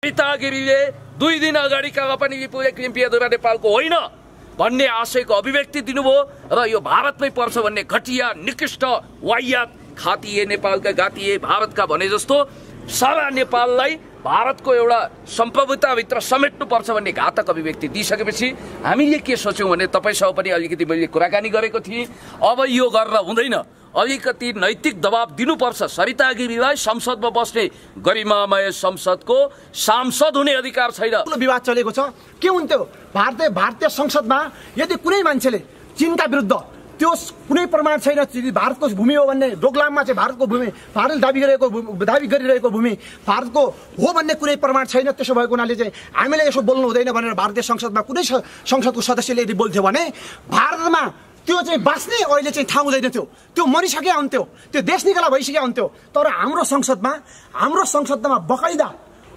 सरिता गिरीले 2 दिन अगाडिका पनि विपुल कृम्पियाद्वारा नेपालको होइन भन्ने आशयको अभिव्यक्ति दिनुभयो र यो भारतमै पर्छ भन्ने घटिया निकृष्ट वाह्यात खातिए नेपालका गातिए भारतका भने जस्तो सारा नेपाललाई भारतको एउटा सम्प्रभुताभित्र समेट्नुपर्छ भन्ने घातक अभिव्यक्ति दिइसकेपछि हामीले के सोच्यौँ भने तपाईसँग पनि अलिकति मैले कुराकानी गरेको थिएँ। अब यो गरेर हुँदैन, अलिकति नैतिक दबाब दिनुपर्छ। सरिता गिरीलाई संसदमा बस्ने गरिमामय संसदको सांसद हुने अधिकार छैन। विवाद चलेको छ के हुन्थ्यो भारतीय संसदमा यदि कुनै मान्छेले चीनका विरुद्ध त्यो कुनै प्रमाण छैन भारतको भूमि हो भन्ने डोकलाममा चाहिँ भारतको भूमि भारतले दाबी गरिरहेको भूमि भारतको हो भन्ने कुनै प्रमाण छैन, त्यसो भएको हुनाले चाहिँ हामीले यसो बोल्नु हुँदैन भनेर भारतीय संसदमा कुनै संसदको सदस्यले यदि बोल्थ्यो भने भारतमा त्यो चाहिँ बाँच्ने अहिले चाहिँ ठाउँ हुँदैन थियो, त्यो मरिसके हुन्थ्यो, त्यो देश निकाला भइसकेको हुन्थ्यो। तर हाम्रो संसदमा बकाइदा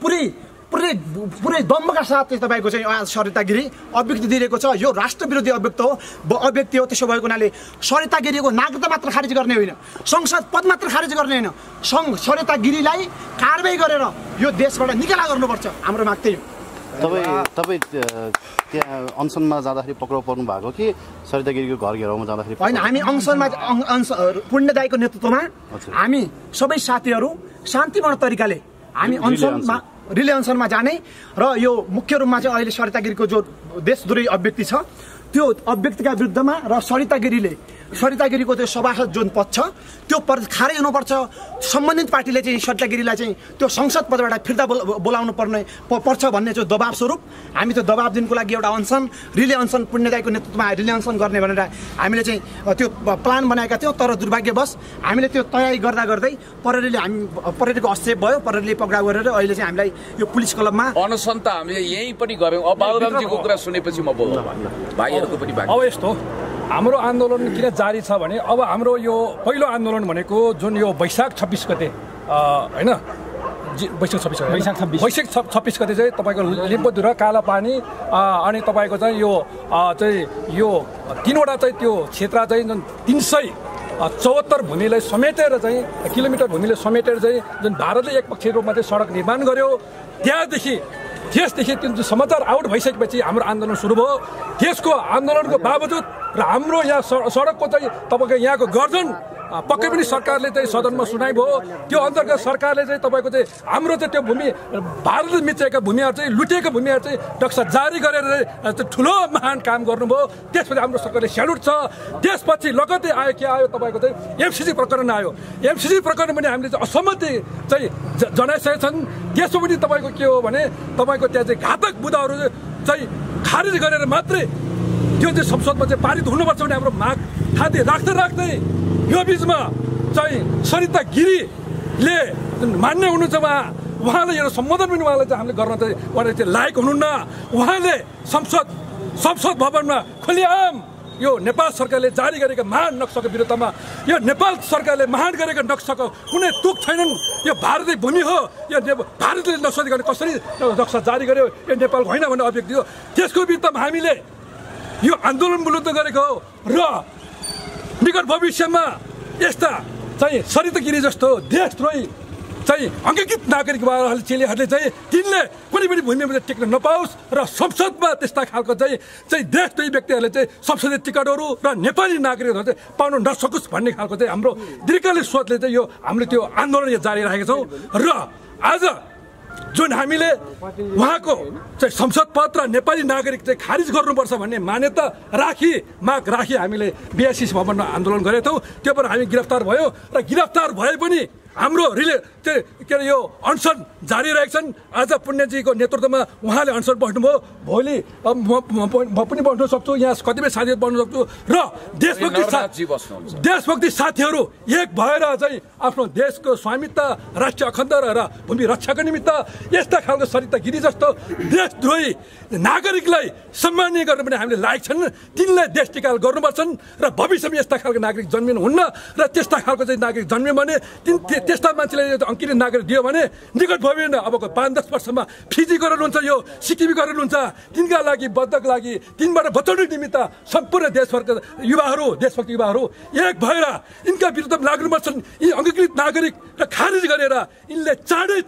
पुरै दम्बका साथ तपाईँको चाहिँ सरिता गिरी अभिव्यक्ति दिइरहेको छ। यो राष्ट्र विरोधी अभिव्यक्ति हो। त्यसो भएको हुनाले सरिता गिरीको नागरिकता मात्र खारिज गर्ने होइन, संसद पद मात्र खारिज गर्ने होइन, सरिता गिरीलाई कारबाही गरेर यो देशबाट निकाला गर्नुपर्छ। हाम्रो माग त्यही हो। तपाईँ त्यहाँ अनसनमा जाँदाखेरि पक्राउ पर्नु भएको कि सरिता गिरीको घर घेराउमा जाँदाखेरि? होइन, हामी अनसनमा पुण्यदायीको नेतृत्वमा हामी सबै साथीहरू शान्तिपूर्ण तरिकाले हामी अनसनमा रिले अनसनमा जाने र यो मुख्य रूपमा चाहिँ अहिले सरिता गिरीको जो देशद्रोही अभिव्यक्ति छ त्यो अभिव्यक्तिका विरुद्धमा र सरिता गिरीको त्यो सभासद जुन पद छ त्यो पद खारेज हुनुपर्छ। सम्बन्धित पार्टीले चाहिँ सरिता गिरीलाई चाहिँ त्यो संसद पदबाट फिर्ता बोलाउनु पर्छ भन्ने चाहिँ दबाब स्वरूप हामी त्यो दबाब दिनको लागि एउटा अनसन रिले अनसन पुण्यदायीको नेतृत्वमा रिले अनसन गर्ने भनेर हामीले चाहिँ त्यो प्लान बनाएका थियौँ। तर दुर्भाग्यवश हामीले त्यो तयारी गर्दै प्रहरीको हस्तक्षेप भयो, प्रहरीले पक्राउ गरेर अहिले चाहिँ हामीलाई यो पुलिस क्लबमा अनसन त हामीले यहीँ पनि गऱ्यौँ। अब बाबुरामजीको कुरा सुनेपछि म बोल्नु भाइहरूको पनि अब यस्तो हाम्रो आन्दोलन किन जारी छ भने अब हाम्रो यो पहिलो आन्दोलन भनेको जुन यो वैशाख 26 गते होइन वैशाख 26 गते चाहिँ तपाईँको लिम्बुधुरा कालापानी अनि तपाईँको चाहिँ यो 3वटा चाहिँ त्यो क्षेत्र चाहिँ जुन 374 भूमिलाई समेटेर चाहिँ किलोमिटर भूमिले समेटेर चाहिँ जुन भारतले एकपक्षीय रूपमा चाहिँ सडक निर्माण गर्यो त्यसदेखि जुन समाचार आउट भइसकेपछि हाम्रो आन्दोलन सुरु भयो। त्यसको आन्दोलनको बावजुद र हाम्रो यहाँ सडकको चाहिँ तपाईँको यहाँको गर्जन पक्कै पनि सरकारले चाहिँ सदनमा सुनाइ भयो। त्यो अन्तर्गत सरकारले चाहिँ तपाईँको चाहिँ हाम्रो चाहिँ त्यो भूमि भारतले मिचेका भूमिहरू चाहिँ लुटेका भूमिहरू चाहिँ नक्सा जारी गरेर चाहिँ ठुलो महान काम गर्नुभयो। त्यसपछि हाम्रो सरकारले स्यालुट छ। त्यसपछि लगत्तै आयो के आयो तपाईँको चाहिँ एमसिसी प्रकरण आयो। एमसिसी प्रकरण पनि हामीले चाहिँ असहमति चाहिँ जनाइसकेका छन्। त्यसो पनि तपाईँको के हो भने तपाईँको त्यहाँ चाहिँ घातक मुद्दाहरू चाहिँ खारिज गरेर मात्रै त्यो चाहिँ संसदमा चाहिँ पारित हुनुपर्छ भने हाम्रो माग थाहा राख्दै यो बिचमा चाहिँ सरिता गिरीले मान्य हुनुहुन्छ उहाँले यो सम्बोधन पनि उहाँलाई चाहिँ हामीले गर्न चाहिँ उहाँले चाहिँ लायक हुनुहुन्न। उहाँले संसद भवनमा खुलिआम यो नेपाल सरकारले जारी गरेका महान नक्साको विरुद्धमा यो नेपाल सरकारले महान गरेका नक्साको कुनै तुक छैनन्। यो भारतीय भूमि हो, यो भारतले नसोधिकन कसरी नक्सा जारी गर्यो यो नेपालको होइन भन्ने अभिव्यक्ति हो। त्यसको विरुद्धमा हामीले यो आन्दोलन विरुद्ध गरेको हो र निकट भविष्यमा यस्ता चाहिँ सरिता गिरी जस्तो देशद्रोही चाहिँ अङ्गीकृत नागरिकहरूले चेलीहरूले चाहिँ तिनले कुनै पनि भूमिमा टिक्न नपाओस् र संसदमा त्यस्ता खालको चाहिँ देशद्रोही व्यक्तिहरूले चाहिँ संसदीय टिकटहरू र नेपाली नागरिकहरू चाहिँ पाउन नसकोस् भन्ने खालको चाहिँ हाम्रो दीर्घकालीन सोचले चाहिँ यो हामीले त्यो आन्दोलन जारी राखेका छौँ। र आज जुन हामीले उहाँको चाहिँ संसद पद र नेपाली नागरिक चाहिँ खारिज गर्नुपर्छ भन्ने माग राखी हामीले बीआईसीसी भवनमा आन्दोलन गरेका थियौँ। त्यो पनि हामी गिरफ्तार भयो र गिरफ्तार भए पनि हाम्रो के अरे यो अनसन जारी रहेका छन्। आज पुण्यजीको नेतृत्वमा उहाँले अनसन बस्नुभयो। भोलि म पनि बस्न सक्छु, यहाँ कतिपय साथीहरू बस्न सक्छु र देशभक्ति साथीहरू एक भएर चाहिँ आफ्नो देशको स्वामित्व राष्ट्रिय अखण्ड र भूमि रक्षाको निमित्त यस्ता खालको सरिता गिरी जस्तो देशद्रोही नागरिकलाई सम्माननीय गर्न पनि हामीले लायक छन्। तिनलाई देश टिकाल गर्नुपर्छन् र भविष्यमा यस्ता खालको नागरिक जन्मिनु हुन्न र त्यस्ता खालको चाहिँ नागरिक जन्मियो भने त्यस्ता मान्छेले अङ्कित नागरिक दियो भने निकट भविष्यमा अबको 5-10 वर्षमा फिजीकरण हुन्छ, यो सिक्किमीकरण हुन्छ। तिनका लागि बद्धक लागि तिनबाट बचाउने निमित्त सम्पूर्ण देशभरका युवाहरू, देशभक्त युवाहरू एक भएर यिनका विरुद्ध लाग्नुपर्छन्। यी अङ्गीकृत नागरिक र खारेज गरेर यिनले चाँडै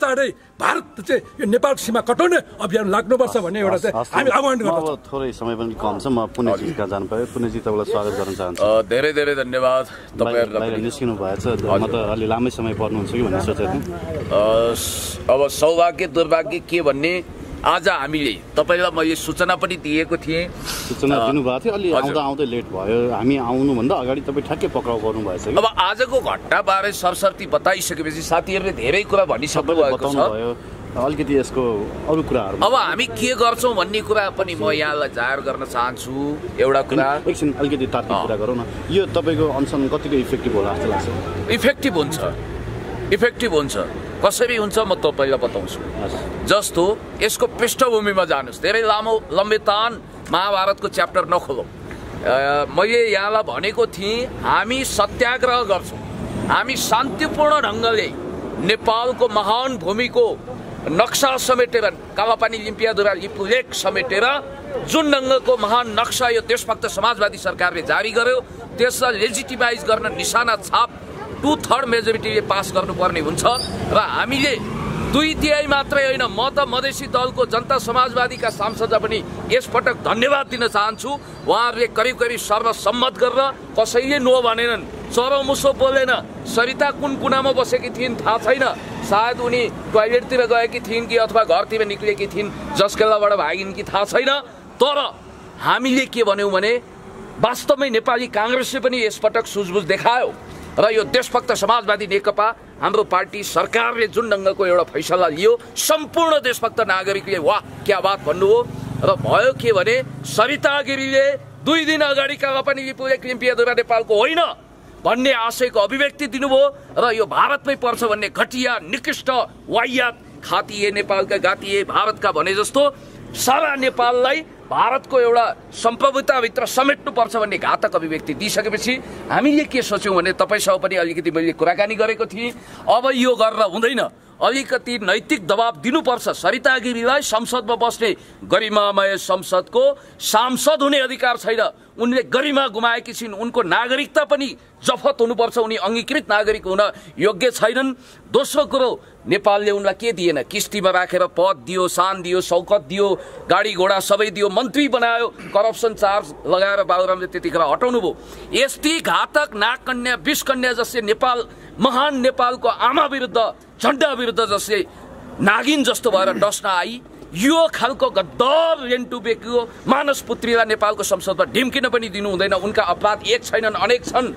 भारत चाहिँ यो नेपाल सीमा कटाउने अभियान लाग्नुपर्छ भन्ने एउटा चाहिँ हामी आह्वान गर्छौँ। थोरै समय पनि कम छ, म पुण्यजी कहाँ जानु पर्यो। पुण्यजी तपाईँलाई स्वागत गर्न चाहन्छु। धेरै धेरै धन्यवाद। तपाईँहरू निस्किनु भएछ, म त अलि लामै समय पर्नुहुन्छ कि भन्ने सोचेको थिएँ। अब सौभाग्य दुर्भाग्य के भन्ने आज हामीले तपाईँलाई मैले सूचना पनि दिएको थिएँ। सूचना दिनुभएको थियो, अलि आउँदै लेट भयो। हामी आउनुभन्दा अगाडि तपाईँ ठ्याक्कै पक्राउ गर्नुभएछ। अब आजको घटनाबारे सरसर्ती बताइसकेपछि साथीहरूले धेरै कुरा भनिसक्नु भएको छ। अलिकति यसको अरू कुराहरू अब हामी के गर्छौँ भन्ने कुरा पनि म यहाँलाई जाहेर गर्न चाहन्छु। एउटा कुरा एकछिन अलिकति तात्विक कुरा गरौँ न। यो तपाईँको अनसन कतिको इफेक्टिभ होला जस्तो लाग्छ? इफेक्टिभ हुन्छ। कसरी हुन्छ म तपाईँलाई बताउँछु। जस्तो यसको पृष्ठभूमिमा जानुहोस्, धेरै लम्बे तान महाभारतको च्याप्टर नखोलौँ। मैले यहाँलाई भनेको थिएँ हामी सत्याग्रह गर्छौँ, हामी शान्तिपूर्ण ढङ्गले नेपालको महान भूमिको नक्सा समेटेर, कालापानी लिम्पियाधुरा लिपुलेख समेटेर जुन ढङ्गको महान नक्सा यो देशभक्त समाजवादी सरकारले जारी गर्यो त्यसलाई लेजिटिमाइज गर्न निशाना छाप 2/3 मेजोरिटीले पास गर्नुपर्ने हुन्छ। र हामीले 2/3 मात्रै होइन, म त मधेसी दलको जनता समाजवादीका सांसदलाई पनि यसपटक धन्यवाद दिन चाहन्छु। उहाँहरूले करिब सर्वसम्मत गरेर कसैले नो भनेनन्, चरोमुसो बोलेन। सरिता कुन कुनामा बसेकी थिइन् थाहा छैन, सायद उनी टोयलेटतिर गएकी थिइन् कि अथवा घरतिर निक्लेकी थिइन्, जसकेलाबाट भागिन् कि थाहा छैन। तर हामीले के भन्यौँ भने वास्तवमै नेपाली काङ्ग्रेसले पनि यसपटक सुझबुझ देखायो र यो देशभक्त समाजवादी नेकपा हाम्रो पार्टी सरकारले जुन ढङ्गको एउटा फैसला लियो, सम्पूर्ण देशभक्त नागरिकले वाह क्या बात भन्नुभयो। र भयो के भने सरिता गिरीले 2 दिन अगाडि कालापानी लिम्पियाधुरा नेपालको होइन भन्ने आशयको अभिव्यक्ति दिनुभयो र यो भारतमै पर्छ भन्ने घटिया निकृष्ट वाहियात खातिए नेपालका गातिए भारतका भने जस्तो सारा नेपाललाई भारतको एउटा सम्प्रभुताभित्र समेट्नुपर्छ भन्ने घातक अभिव्यक्ति दिइसकेपछि हामीले के सोच्यौँ भने तपाईँसँग पनि अलिकति मैले कुराकानी गरेको थिएँ। अब यो गरेर हुँदैन, अलिकति नैतिक दबाब दिनुपर्छ। सरिता गिरीलाई संसदमा बस्ने गरिमामय संसदको सांसद हुने अधिकार छैन, उनले गरिमा गुमाएकी छिन्, उनको नागरिकता पनि जफत हुनुपर्छ, उनी अङ्गीकृत नागरिक हुन योग्य छैनन्। दोस्रो कुरो, नेपालले उनलाई के दिएन, किस्तीमा राखेर पद दियो, सान दियो, सौकत दियो, गाडी घोडा सबै दियो, मन्त्री बनायो, करप्सन चार्ज लगाएर बाबुरामले त्यतिखेर हटाउनु भयो। यस्ती घातक नागकन्या विषकन्या जसले नेपाल महान नेपालको आमा विरुद्ध झन्डा विरुद्ध जसले नागिन जस्तो भएर डस्न आई, यो खालको गद्दार रेन्टुबेको मानस पुत्रीलाई नेपालको संसदमा ढिम्किन पनि दिनु हुँदैन। उनका अपराध एक छैनन्, अनेक छन्।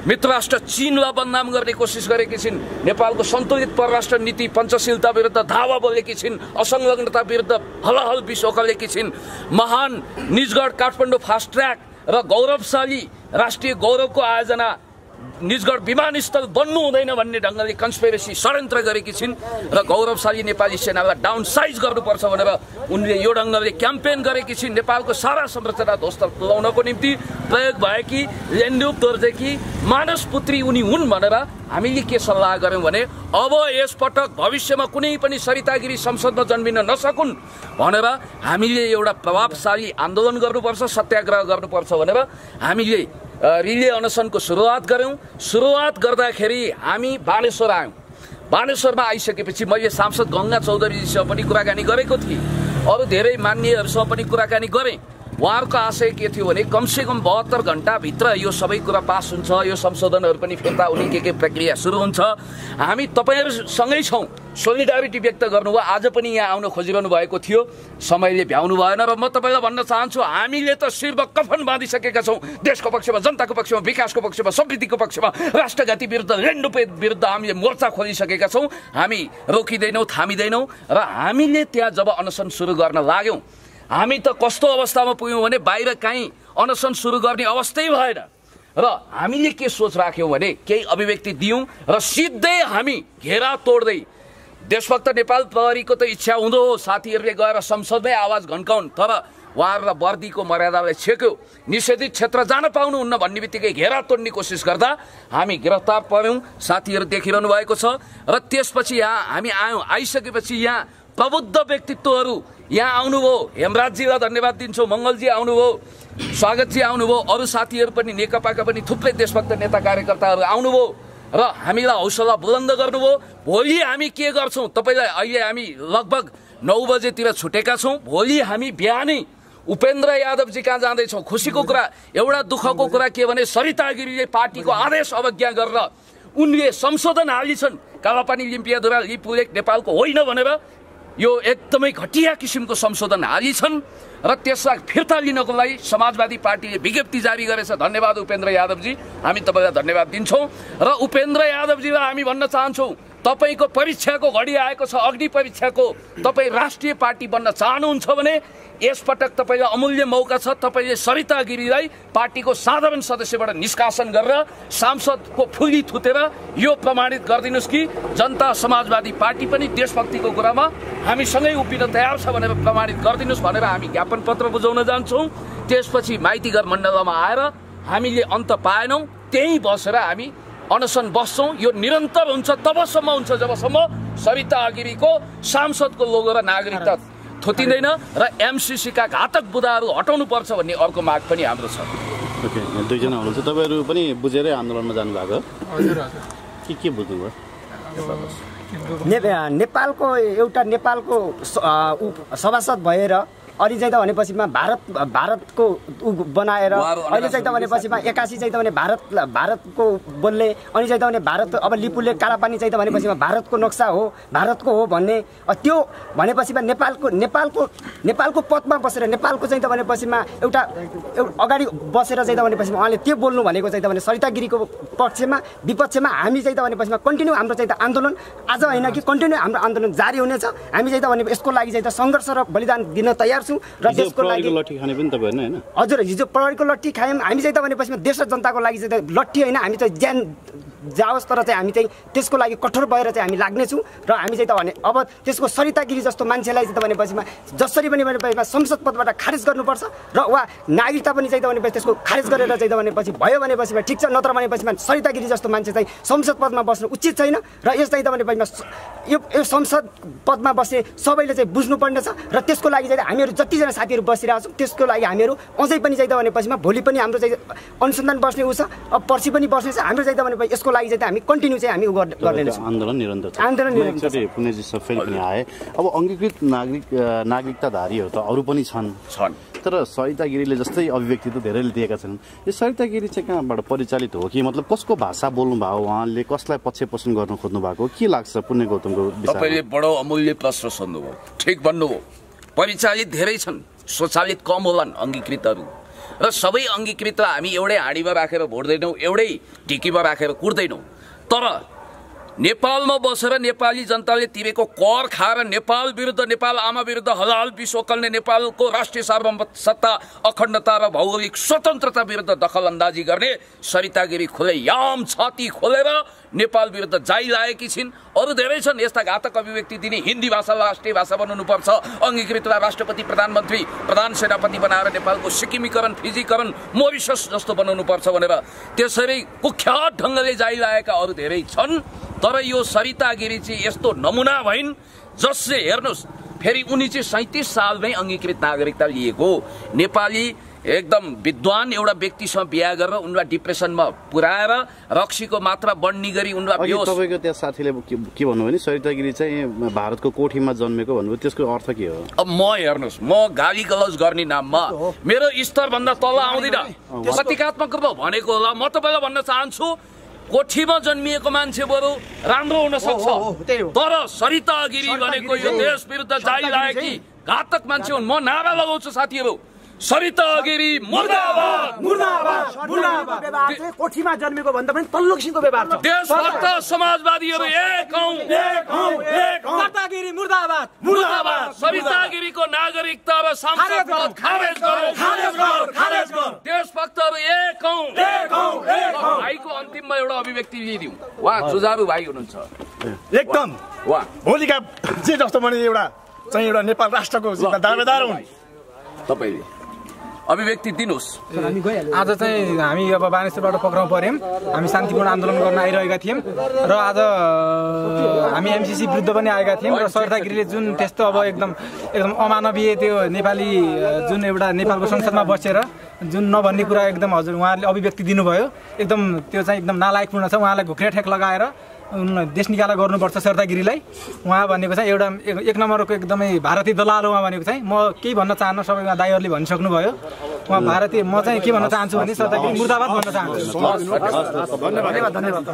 मित्रराष्ट्र चीनलाई बदनाम गर्ने कोसिस गरेकी छिन्, नेपालको सन्तुलित परराष्ट्र नीति पञ्चशीलता विरुद्ध धावा बोलेकी छिन्, असंलग्नता विरुद्ध हलहल विष ओकलेकी छिन्। महान निजगढ काठमाडौँ फास्ट ट्र्याक र गौरवशाली राष्ट्रिय गौरवको आयोजना निजगढ विमानस्थल बन्नु हुँदैन भन्ने ढङ्गले कन्स्पिरेसी षड्यन्त्र गरेकी छिन् र गौरवशाली नेपाली सेनालाई डाउन साइज गर्नुपर्छ भनेर उनले यो ढङ्गले क्याम्पेन गरेकी छिन्। नेपालको सारा संरचना ध्वस्त तुल्याउनको निम्ति प्रयोग भएकी लेन्डुप दोर्जेकी मानस पुत्री उनी हुन् भनेर हामीले के सल्लाह गर्यौँ भने अब यसपटक भविष्यमा कुनै पनि सरिता गिरी संसदमा जन्मिन नसकुन् भनेर हामीले एउटा प्रभावशाली आन्दोलन गर्नुपर्छ, सत्याग्रह गर्नुपर्छ भनेर हामीले रिले अनसनको सुरुवात गऱ्यौँ। सुरुवात गर्दाखेरि हामी बानेश्वर आयौँ। बानेश्वरमा आइसकेपछि मैले सांसद गङ्गा चौधरीजीसँग पनि कुराकानी गरेको थिएँ, अरू धेरै मान्यहरूसँग पनि कुराकानी गरेँ। उहाँहरूको आशय के थियो भने कमसेकम 72 घण्टाभित्र यो सबै कुरा पास हुन्छ, यो संशोधनहरू पनि फिर्ता हुने के प्रक्रिया सुरु हुन्छ। हामी तपाईँहरूसँगै छौँ, सोलिडारिटी व्यक्त गर्नुभयो। आज पनि यहाँ आउन खोजिरहनु भएको थियो, समयले भ्याउनु भएन र म तपाईँलाई भन्न चाहन्छु हामीले त शिरमा कफन बाँधिसकेका छौँ। देशको पक्षमा, जनताको पक्षमा, विकासको पक्षमा, समृद्धिको पक्षमा, राष्ट्रघाती विरुद्ध, रेन्डुपे विरुद्ध हामीले मोर्चा खोलिसकेका छौँ। हामी रोकिँदैनौँ, थामिँदैनौँ र हामीले त्यहाँ जब अनसन सुरु गर्न लाग्यौँ हामी त कस्तो अवस्थामा पुग्यौँ भने बाहिर काहीँ अनसन सुरु गर्ने अवस्थै भएन र हामीले के सोच राख्यौँ भने केही अभिव्यक्ति दियौँ र सिधै हामी घेरा तोड्दै देशभक्त नेपाल प्रहरीको त इच्छा हुँदो हो साथीहरूले गएर संसदमै आवाज घन्काउन्, तर उहाँहरूलाई वर्दीको मर्यादालाई छेक्यो, निषेधित क्षेत्र जान पाउनुहुन्न भन्ने बित्तिकै घेरा तोड्ने कोसिस गर्दा हामी गिरफ्तार पर्यौँ। साथीहरू देखिरहनु भएको छ। र त्यसपछि यहाँ हामी आयौँ। आइसकेपछि यहाँ प्रबुद्ध व्यक्तित्वहरू यहाँ आउनुभयो। हेमराजजीलाई धन्यवाद दिन्छौँ, मङ्गलजी आउनुभयो, स्वागतजी आउनुभयो, अरू साथीहरू पनि नेकपाका पनि थुप्रै देशभक्त नेता कार्यकर्ताहरू आउनुभयो र हामीलाई हौसला बुलन्द गर्नुभयो। भोलि हामी के गर्छौँ तपाईँलाई अहिले हामी लगभग 9 बजेतिर छुटेका छौँ। भोलि हामी बिहानै उपेन्द्र यादवजी कहाँ जाँदैछौँ। खुसीको कुरा, एउटा दुःखको कुरा के भने सरिता गिरीले पार्टीको आदेश अवज्ञा गरेर उनले संशोधन हालिछन्। कालापानी लिम्पियाधुरा लिपुलेक नेपालको होइन भनेर यो एकदमै घटिया किसिमको संशोधन हालिछन् र त्यसलाई फिर्ता लिनको लागि समाजवादी पार्टीले विज्ञप्ति जारी गरेछ। धन्यवाद उपेन्द्र यादवजी, हामी तपाईँलाई धन्यवाद दिन्छौँ। र उपेन्द्र यादवजीलाई हामी भन्न चाहन्छौँ, तपाईँको परीक्षाको घडी आएको छ, अग्नि परीक्षाको। तपाईँ राष्ट्रिय पार्टी बन्न चाहनुहुन्छ भने यसपटक तपाईँलाई अमूल्य मौका छ। तपाईँले सरिता गिरीलाई पार्टीको साधारण सदस्यबाट निष्कासन गरेर सांसदको फुली थुतेर यो प्रमाणित गरिदिनुहोस् कि जनता समाजवादी पार्टी पनि देशभक्तिको कुरामा हामीसँगै उभिन तयार छ भनेर प्रमाणित गरिदिनुहोस् भनेर हामी ज्ञापन पत्र बुझाउन जान्छौँ। त्यसपछि माइतीघर मण्डलमा आएर हामीले अन्त पाएनौँ, त्यहीँ बसेर हामी अनसन बस्छौँ। यो निरन्तर हुन्छ, तबसम्म हुन्छ जबसम्म सरिता गिरीको सांसदको लोगो र नागरिकता थोतिँदैन र एमसीसीका घातक बुदाहरू हटाउनु पर्छ भन्ने अर्को माग पनि हाम्रो छ। ओके, दुईजना हुनुहुन्छ, तपाईँहरू पनि बुझेरै आन्दोलनमा जानुभएको? हजुर के बुझ्नुभयो? नेपालको एउटा नेपालको सभासद भएर अनि चाहिँ त भनेपछिमा भारतको बनाएर अहिले चाहिँ त भनेपछिमा 81 चाहिँ त भने भारतको बोल्ने, अनि चाहिँ त भने भारत अब लिपुले कालापानी चाहिँ त भनेपछिमा भारतको नक्सा हो, भारतको हो भन्ने, त्यो भनेपछिमा नेपालको पदमा बसेर नेपालको चाहिँ त भनेपछिमा एउटा अगाडि बसेर चाहिँ त भनेपछिमा उहाँले त्यो बोल्नु भनेको चाहिँ त भने सरिता गिरीको पक्षमा विपक्षमा हामी चाहिँ त भनेपछिमा कन्टिन्यू हाम्रो चाहिँ त आन्दोलन आज होइन कि कन्टिन्यू हाम्रो आन्दोलन जारी हुनेछ। हामी चाहिँ त भने यसको लागि चाहिँ त सङ्घर्ष र बलिदान दिन तयार छौँ र त्यसको लागि लट्ठी खाने पनि तपाईहरु हैन? हजुर, हिजो प्रहरीको लट्ठी खायौँ हामी चाहिँ त भनेपछि देश र जनताको लागि चाहिँ लट्ठी होइन, हामी चाहिँ ज्यान जाओस् तर चाहिँ हामी चाहिँ त्यसको लागि कठोर भएर चाहिँ हामी लाग्नेछौँ र हामी चाहिँ त भने अब त्यसको सरिता गिरी जस्तो मान्छेलाई चाहिँ त भनेपछिमा जसरी पनि भनेपछि संसद पदबाट खारेज गर्नुपर्छ र वा नागरिकता पनि चाहिँ त भनेपछि त्यसको खारेज गरेर चाहिँ त भनेपछि भयो भनेपछि ठिक छ, नत्र भनेपछि सरिता गिरी जस्तो मान्छे चाहिँ संसद पदमा बस्नु उचित छैन र यस चाहिँ त भनेपछि यो संसद पदमा बस्ने सबैले चाहिँ बुझ्नुपर्ने छ र त्यसको लागि चाहिँ हामीहरू जतिजना साथीहरू बसिरहेको छौँ त्यसको लागि हामीहरू अझै पनि चाहिँ त भनेपछि भोलि पनि हाम्रो चाहिँ अनुसन्धान बस्ने उ छ, अब पर्सि पनि बस्ने छ। हाम्रो चाहिँ त भनेपछि यसको लागि चाहिँ हामी कन्टिन्यू चाहिँ हामी गर्ने आन्दोलन निरन्तर छ। आन्दोलन निरन्तर छ। पुण्यजी सबै पनि आए। अब अंगीकृत नागरिकताधारीहरू त अरू पनि छन्, तर सरिता गिरीले जस्तै अभिव्यक्ति त धेरैले दिएका छन्। यो सरिता गिरी चाहिँ कहाँबाट परिचालित हो कि मतलब कसको भाषा बोल्नु भयो, उहाँले कसलाई पक्षपोषण गर्न खोज्नु भएको, के लाग्छ पुण्य गौतमको विषयमा? तपाईले बडो अमूल्य प्रश्न सोध्नुभयो, ठिक भन्नुभयो। परिचालित धेरै छन्, स्वचालित कम होलान् अंगीकृतहरू र सबै अंगीकृत हामी एउटै हाँडीमा राखेर भोट्दैनौँ, एउटै ढिकीमा राखेर कुट्दैनौँ। तर नेपालमा बसेर नेपाली जनताले तिरेको कर खाएर नेपाल विरुद्ध, नेपाल आमा विरुद्ध हलाल विष ओकल्ने, नेपालको राष्ट्रिय सार्वभौमसत्ता अखण्डता र भौगोलिक स्वतन्त्रता विरुद्ध दखल अंदाजी गर्ने सरिता गिरी खुलेआम छाती खोलेर नेपाल विरुद्ध जाइ लागेकी छिन्। अरू धेरै छन् यस्ता घातक अभिव्यक्ति दिने, हिन्दी भाषालाई राष्ट्रिय भाषा बनाउनुपर्छ, अंगीकृतलाई राष्ट्रपति प्रधानमन्त्री प्रधान सेनापति बनाएर नेपालको सिक्किमीकरण, फिजीकरण, मोरिसस जस्तो बनाउनुपर्छ भनेर त्यसरी कुख्यात ढङ्गले जाइ लागेका अरू धेरै छन्। तर यो सरिता गिरी चाहिँ यस्तो नमुना भइन् जसले हेर्नुहोस् फेरि उनी चाहिँ 37 सालमै अंगीकृत नागरिकता लिएको नेपाली एकदम विद्वान एउटा व्यक्तिसँग बिहा गरेर उनलाई डिप्रेसनमा पुर्याएर रक्सीको मात्रा बढ्ने गरी उनलाई बेहोस। तपाईको त्यहाँ साथीले के भन्नु भने सरिता गिरी चाहिँ भारतको कोठीमा जन्मेको भन्नुभयो, त्यसको अर्थ के हो? अब म हेर्नुहोस्, म गाली गलौज गर्ने नाममा मेरो स्तर भन्दा तल आउँदिन, प्रतीकात्मक रूपमा भनेको होला। म तपाईँलाई भन्न चाहन्छु कोठीमा जन्मिएको मान्छे बरु राम्रो हुन सक्छ, तर सरिता गिरी भनेको यो देश विरुद्ध जाइलाएकी घातक मान्छे हुन्। म नारा लगाउँछु साथीहरू, सरिता गिरी मुर्दाबाद मुर्दाबाद मुर्दाबाद। कोठीमा जन्मेको भन्दा पनि तल्लो किसिमको व्यवहार छ। देशभक्त समाजवादीहरू एक हौं, सरिता गिरी मुर्दाबाद मुर्दाबाद। सरिता गिरीको नागरिकता र सांसदको खारेज गर। देशभक्तहरू एक हौं। भाइको अन्तिममा एउटा अभिव्यक्ति लिइदिउँ, उहाँ जुझारु भाइ हुनुहुन्छ एकदम। भोलिका जे जस्तो भने एउटा नेपाल राष्ट्रको दावेदार हुन्, तपाईँले अभिव्यक्ति दिनुहोस्। आज चाहिँ हामी अब बानेश्वरबाट पक्राउ पर्यौँ। हामी शान्तिपूर्ण आन्दोलन गर्न आइरहेका थियौँ र आज हामी एमसीसी विरुद्ध पनि आएका थियौँ र सरिता गिरीले जुन त्यस्तो अब एकदम अमानवीय त्यो नेपाली जुन एउटा नेपालको संसदमा बसेर जुन नभन्ने कुरा एकदम हजुर उहाँहरूले अभिव्यक्ति दिनुभयो, एकदम त्यो चाहिँ एकदम नालायकपूर्ण छ। उहाँलाई घुक्रे ठेक लगाएर देश निकाला गर्नुपर्छ सरिता गिरीलाई। उहाँ भनेको चाहिँ एउटा एक नम्बरको एकदमै भारतीय दलाल हो। उहाँ भनेको चाहिँ म केही भन्न चाहन्न, सबैमा दाइहरूले भनिसक्नुभयो। उहाँ भारतीय, म चाहिँ के भन्न चाहन्छु भने सरिता गिरी मुर्दाबाद भन्न चाहन्छु। धन्यवाद।